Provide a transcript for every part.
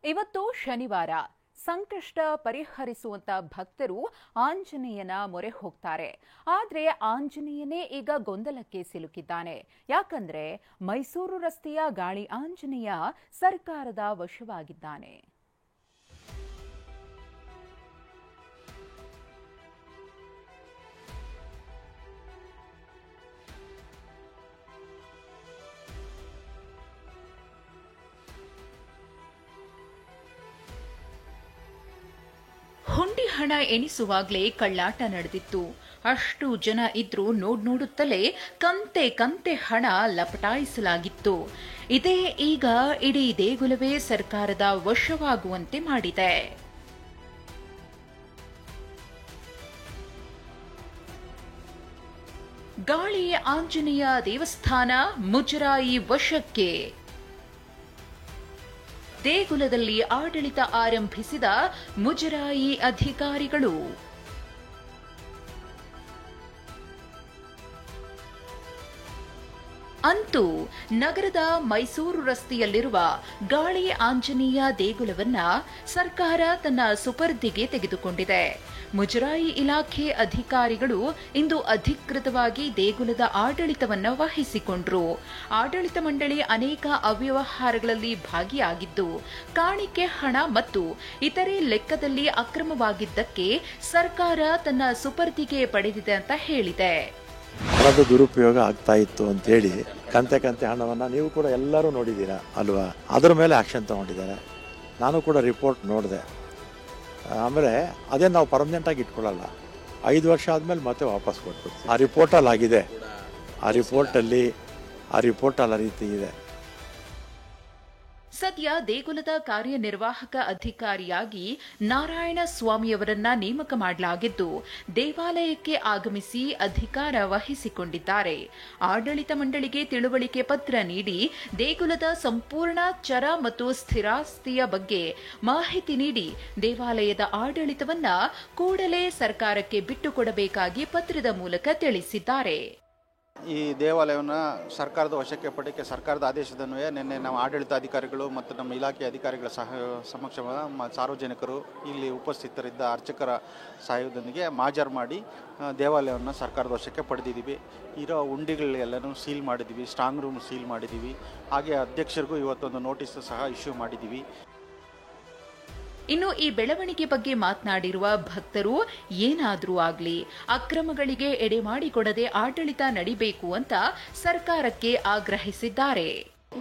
ಇವತ್ತು ಶನಿವಾರ ಸಂಕಷ್ಟ ಪರಿಹರಿಸುವಂತ ಭಕ್ತರು ಆಂಜನೇಯನ ಮೊರೆ ಹೋಗ್ತಾರೆ. ಆದ್ರೆ ಆಂಜನೇಯನೇ ಈಗ ಗೊಂದಲಕ್ಕೆ ಸಿಲುಕಿದ್ದಾನೆ. ಯಾಕಂದ್ರೆ ಮೈಸೂರು ರಸ್ತೆಯ ಗಾಳಿ ಆಂಜನೇಯ ಸರ್ಕಾರದ ವಶವಾಗಿದ್ದಾನೆ. ಹುಂಡಿ ಹಣ ಎಣಿಸುವಾಗಲೇ ಕಳ್ಳಾಟ ನಡೆದಿತ್ತು. ಅಷ್ಟು ಜನ ಇದ್ರೂ ನೋಡುತ್ತಲೇ ಕಂತೆ ಕಂತೆ ಹಣ ಲಪಟಾಯಿಸಲಾಗಿತ್ತು. ಇದೇ ಈಗ ಇಡೀ ದೇಗುಲವೇ ಸರ್ಕಾರದ ವಶವಾಗುವಂತೆ ಮಾಡಿದೆ. ಗಾಳಿ ಆಂಜನೇಯ ದೇವಸ್ಥಾನ ಮುಜರಾಯಿ ವಶಕ್ಕೆ. ದೇಗುಲದಲ್ಲಿ ಆಡಳಿತ ಆರಂಭಿಸಿದ ಮುಜರಾಯಿ ಅಧಿಕಾರಿಗಳು. ಅಂತೂ ನಗರದ ಮೈಸೂರು ರಸ್ತೆಯಲ್ಲಿರುವ ಗಾಳಿ ಆಂಜನೇಯ ದೇಗುಲವನ್ನ ಸರ್ಕಾರ ತನ್ನ ಸುಪರ್ದಿಗೆ ತೆಗೆದುಕೊಂಡಿದೆ. ಮುಜರಾಯಿ ಇಲಾಖೆ ಅಧಿಕಾರಿಗಳು ಇಂದು ಅಧಿಕೃತವಾಗಿ ದೇಗುಲದ ಆಡಳಿತವನ್ನ ವಹಿಸಿಕೊಂಡ್ರು. ಆಡಳಿತ ಮಂಡಳಿ ಅನೇಕ ಅವ್ಯವಹಾರಗಳಲ್ಲಿ ಭಾಗಿಯಾಗಿದ್ದು, ಕಾಣಿಕೆ ಹಣ ಮತ್ತು ಇತರೆ ಲೆಕ್ಕದಲ್ಲಿ ಅಕ್ರಮವಾಗಿದ್ದಕ್ಕೆ ಸರ್ಕಾರ ತನ್ನ ಸುಪರ್ದಿಗೆ ಪಡೆದಿದೆ ಅಂತ ಹೇಳಿದೆ. ಹಣದ ದುರುಪಯೋಗ ಆಗ್ತಾ ಇತ್ತು ಅಂತ ಹೇಳಿ ಕಂತೆ ಹಣವನ್ನ ನೀವು ಕೂಡ ಎಲ್ಲರೂ ನೋಡಿದ್ದೀರಾ ಅಲ್ವಾ? ಅದರ ಮೇಲೆ ಆಕ್ಷನ್ ತಗೊಂಡಿದ್ದಾರೆ. ನಾನು ಕೂಡ ರಿಪೋರ್ಟ್ ನೋಡಿದೆ. ಆಮೇಲೆ ಅದೇ ನಾವು ಪರ್ಮನೆಂಟ್ ಆಗಿ ಇಟ್ಕೊಳ್ಳಲ್ಲ, 5 ವರ್ಷ ಆದ್ಮೇಲೆ ಮತ್ತೆ ವಾಪಸ್ ಕೊಟ್ಬಿಡ್ತೀವಿ. ಆ ರಿಪೋರ್ಟಲ್ಲಿ ಆಗಿದೆ. ಆ ರಿಪೋರ್ಟಲ್ಲಿ ಆ ರೀತಿ ಇದೆ. ಸದ್ಯ ದೇಗುಲದ ಕಾರ್ಯನಿರ್ವಾಹಕ ಅಧಿಕಾರಿಯಾಗಿ ನಾರಾಯಣ ಸ್ವಾಮಿಯವರನ್ನ ನೇಮಕ ಮಾಡಲಾಗಿದ್ದು, ದೇವಾಲಯಕ್ಕೆ ಆಗಮಿಸಿ ಅಧಿಕಾರ ವಹಿಸಿಕೊಂಡಿದ್ದಾರೆ. ಆಡಳಿತ ಮಂಡಳಿಗೆ ತಿಳುವಳಿಕೆ ಪತ್ರ ನೀಡಿ ದೇಗುಲದ ಸಂಪೂರ್ಣ ಚರ ಮತ್ತು ಸ್ಥಿರಾಸ್ತಿಯ ಬಗ್ಗೆ ಮಾಹಿತಿ ನೀಡಿ ದೇವಾಲಯದ ಆಡಳಿತವನ್ನ ಕೂಡಲೇ ಸರ್ಕಾರಕ್ಕೆ ಬಿಟ್ಟುಕೊಡಬೇಕಾಗಿ ಪತ್ರದ ಮೂಲಕ ತಿಳಿಸಿದ್ದಾರೆ. ಈ ದೇವಾಲಯವನ್ನು ಸರ್ಕಾರದ ವಶಕ್ಕೆ ಪಡೆಯಕ್ಕೆ ಸರ್ಕಾರದ ಆದೇಶದನ್ವಯ ನಿನ್ನೆ ನಾವು ಆಡಳಿತಾಧಿಕಾರಿಗಳು ಮತ್ತು ನಮ್ಮ ಇಲಾಖೆ ಅಧಿಕಾರಿಗಳ ಸಮಕ್ಷ ಸಾರ್ವಜನಿಕರು ಇಲ್ಲಿ ಉಪಸ್ಥಿತರಿದ್ದ ಅರ್ಚಕರ ಸಹಾಯದೊಂದಿಗೆ ಮಾಜರ್ ಮಾಡಿ ದೇವಾಲಯವನ್ನು ಸರ್ಕಾರದ ವಶಕ್ಕೆ ಪಡೆದಿದ್ದೀವಿ. ಇರೋ ಹುಂಡಿಗಳೆಲ್ಲನೂ ಸೀಲ್ ಮಾಡಿದ್ದೀವಿ, ಸ್ಟ್ರಾಂಗ್ ರೂಮ್ ಸೀಲ್ ಮಾಡಿದ್ದೀವಿ. ಹಾಗೆ ಅಧ್ಯಕ್ಷರಿಗೂ ಇವತ್ತೊಂದು ನೋಟಿಸ್ ಸಹ ಇಶ್ಯೂ ಮಾಡಿದ್ದೀವಿ. ಇನ್ನು ಈ ಬೆಳವಣಿಗೆ ಬಗ್ಗೆ ಮಾತನಾಡಿರುವ ಭಕ್ತರು, ಏನಾದರೂ ಆಗಲಿ ಅಕ್ರಮಗಳಿಗೆ ಎಡೆ ಮಾಡಿಕೊಡದೆ ಆಡಳಿತ ನಡಿಬೇಕು ಅಂತ ಸರ್ಕಾರಕ್ಕೆ ಆಗ್ರಹಿಸಿದ್ದಾರೆ.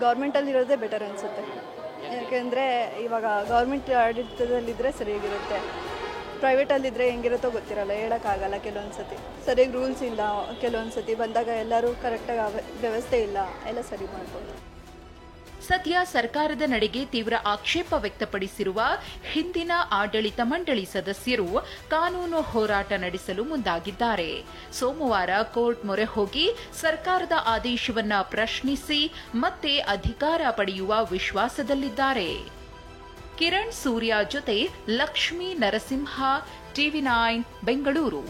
ಗೌರ್ಮೆಂಟ್ ಅಲ್ಲಿ ಇರೋದೇ ಬೆಟರ್ ಅನ್ಸುತ್ತೆ. ಯಾಕೆಂದ್ರೆ ಇವಾಗ ಗೌರ್ಮೆಂಟ್ ಆಡಳಿತದಲ್ಲಿದ್ರೆ ಸರಿಯಾಗಿರುತ್ತೆ. ಪ್ರೈವೇಟ್ ಅಲ್ಲಿದ್ರೆ ಹೆಂಗಿರುತ್ತೋ ಗೊತ್ತಿರಲ್ಲ, ಹೇಳಕ್ಕಾಗಲ್ಲ. ಕೆಲವೊಂದ್ಸತಿ ಸರಿಯಾಗಿ ರೂಲ್ಸ್ ಇಲ್ಲ, ಕೆಲವೊಂದ್ಸತಿ ಬಂದಾಗ ಎಲ್ಲರೂ ಕರೆಕ್ಟಾಗಿ ವ್ಯವಸ್ಥೆ ಇಲ್ಲ, ಎಲ್ಲ ಸರಿ ಮಾಡ್ಬೋದು. ಸದ್ಯ ಸರ್ಕಾರದ ನಡೆಗೆ ತೀವ್ರ ಆಕ್ಷೇಪ ವ್ಯಕ್ತಪಡಿಸಿರುವ ಹಿಂದಿನ ಆಡಳಿತ ಮಂಡಳಿ ಸದಸ್ಯರು ಕಾನೂನು ಹೋರಾಟ ನಡೆಸಲು ಮುಂದಾಗಿದ್ದಾರೆ. ಸೋಮವಾರ ಕೋರ್ಟ್ ಮೊರೆ ಹೋಗಿ ಸರ್ಕಾರದ ಆದೇಶವನ್ನ ಪ್ರಶ್ನಿಸಿ ಮತ್ತೆ ಅಧಿಕಾರ ಪಡೆಯುವ ವಿಶ್ವಾಸದಲ್ಲಿದ್ದಾರೆ. ಕಿರಣ್ ಸೂರ್ಯ ಜೊತೆ ಲಕ್ಷ್ಮೀ ನರಸಿಂಹ, TV9 ಬೆಂಗಳೂರು.